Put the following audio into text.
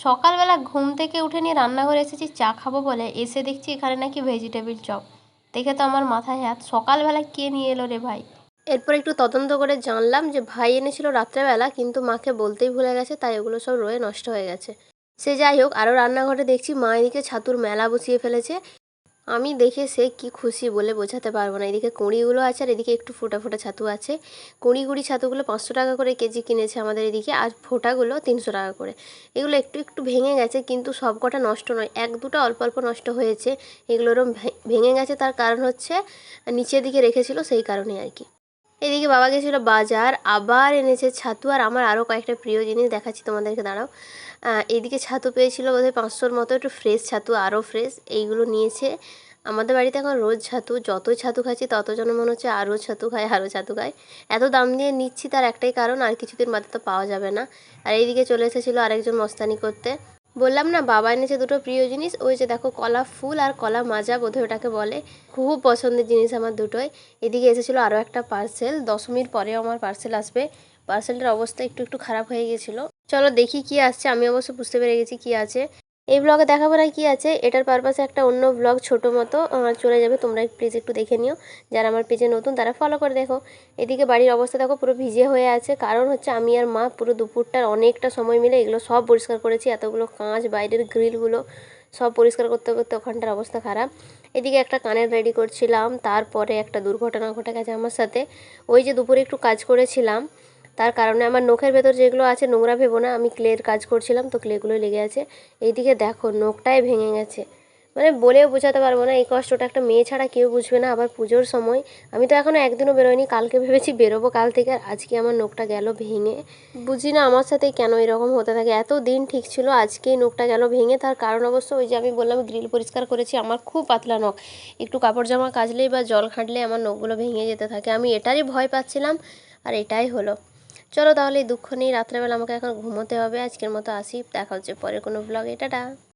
সকালবেলা ঘুম থেকে উঠে নিয়ে রান্নাঘরে এসেছি চা খাবো বলে, এসে দেখছি এখানে নাকি ভেজিটেবিল চপ। দেখে তো আমার মাথায় হাত, সকালবেলা কে নিয়ে এলো রে ভাই। এরপর একটু তদন্ত করে জানলাম যে ভাই এনেছিল রাত্রেবেলা, কিন্তু মাকে বলতেই ভুলে গেছে, তাই ওগুলো সব রয়ে নষ্ট হয়ে গেছে। সে যাই হোক, আরও রান্নাঘরে দেখছি মা এদিকে ছাতুর মেলা বসিয়ে ফেলেছে। আমি দেখে সে কি খুশি বলে বোঝাতে পারবো না। এদিকে কুঁড়িগুলো আছে আর এদিকে একটু ফোটা ফোটা ছাতু আছে। কুঁড়ি ছাতুগুলো 500 টাকা করে কেজি কিনেছে আমাদের এদিকে, আর ফোটাগুলো 300 টাকা করে। এগুলো একটু একটু ভেঙে গেছে, কিন্তু সব কটা নষ্ট নয়, এক দুটো অল্প অল্প নষ্ট হয়েছে। এগুলোরও ভেঙে গেছে, তার কারণ হচ্ছে নিচের দিকে রেখেছিল, সেই কারণে আর কি। এদিকে বাবা গেছিলো বাজার, আবার এনেছে ছাতু, আর আমার আরও কয়েকটা প্রিয় জিনিস দেখাচ্ছি তোমাদেরকে, দাঁড়াও। এইদিকে ছাতু পেয়েছিল বোধহয় 500-র মতো, একটু ফ্রেশ ছাতু, আরও ফ্রেশ এইগুলো নিয়েছে। আমাদের বাড়িতে এখন রোজ ছাতু, যতই ছাতু খাচ্ছি তত যেন মনে হচ্ছে আরও ছাতু খাই, আরও ছাতু খাই। এত দাম দিয়ে নিচ্ছি, তার একটাই কারণ, আর কিছুদিন বাদে তো পাওয়া যাবে না। আর এইদিকে চলে এসেছিলো আরেকজন মস্তানি করতে। বললাম না, বাবা এনেছে দুটো প্রিয় জিনিস, ওই যে দেখো কলা ফুল আর কলা মাজা বোধহয় ওটাকে বলে, খুব পছন্দের জিনিস আমার দুটোই। এদিকে এসেছিলো আরও একটা পার্সেল, দশমীর পরেও আমার পার্সেল আসবে। পার্সেলটার অবস্থা একটু একটু খারাপ হয়ে গেছিলো। চলো দেখি কি আসছে, আমি অবশ্য বুঝতে পেরে গেছি কি আছে। এই ব্লগে দেখাবো না কি আছে, এটার পারপাসে একটা অন্য ব্লগ ছোটো মতো চলে যাবে, তোমরা প্লিজ একটু দেখে নিও। যারা আমার পেজে নতুন তারা ফলো করে দেখো। এদিকে বাড়ির অবস্থা দেখো, পুরো ভিজে হয়ে আছে, কারণ হচ্ছে আমি আর মা পুরো দুপুরটার অনেকটা সময় মিলে এগুলো সব পরিষ্কার করেছি। এতগুলো কাঁচ, বাইরের গ্রিলগুলো সব পরিষ্কার করতে করতে ওখানটার অবস্থা খারাপ। এদিকে একটা কানের রেডি করছিলাম, তারপরে একটা দুর্ঘটনা ঘটে গেছে আমার সাথে। ওই যে দুপুরে একটু কাজ করেছিলাম, তার কারণে আমার নখের ভেতর যেগুলো আছে, নোংরা ভেবো না, আমি ক্লের কাজ করছিলাম তো ক্লেগুলো লেগে আছে। এইদিকে দেখো নখটাই ভেঙে গেছে, মানে বলেও বোঝাতে পারবো না। এই কষ্টটা একটা মেয়ে ছাড়া কেউ বুঝবে না। আবার পুজোর সময়, আমি তো এখনও একদিনও বেরোয়নি, কালকে ভেবেছি বেরোবো কাল থেকে, আর আজকে আমার নখটা গেল ভেঙে। বুঝি না আমার সাথে কেন এরকম হতে থাকে, এত দিন ঠিক ছিল, আজকেই নখটা গেল ভেঙে। তার কারণ অবশ্য ওই যে আমি বললাম গ্রিল পরিষ্কার করেছি, আমার খুব পাতলা নখ, একটু কাপড় জামা কাচলেই বা জল ঘাঁটলে আমার নখগুলো ভেঙে যেতে থাকে। আমি এটারই ভয় পাচ্ছিলাম, আর এটাই হলো। চলো তাহলে এই দুঃখ নিয়ে রাত্রেবেলা আমাকে এখন ঘুমোতে হবে। আজকের মতো আসি, দেখা হচ্ছে পরে কোনো ব্লগে, টাটা।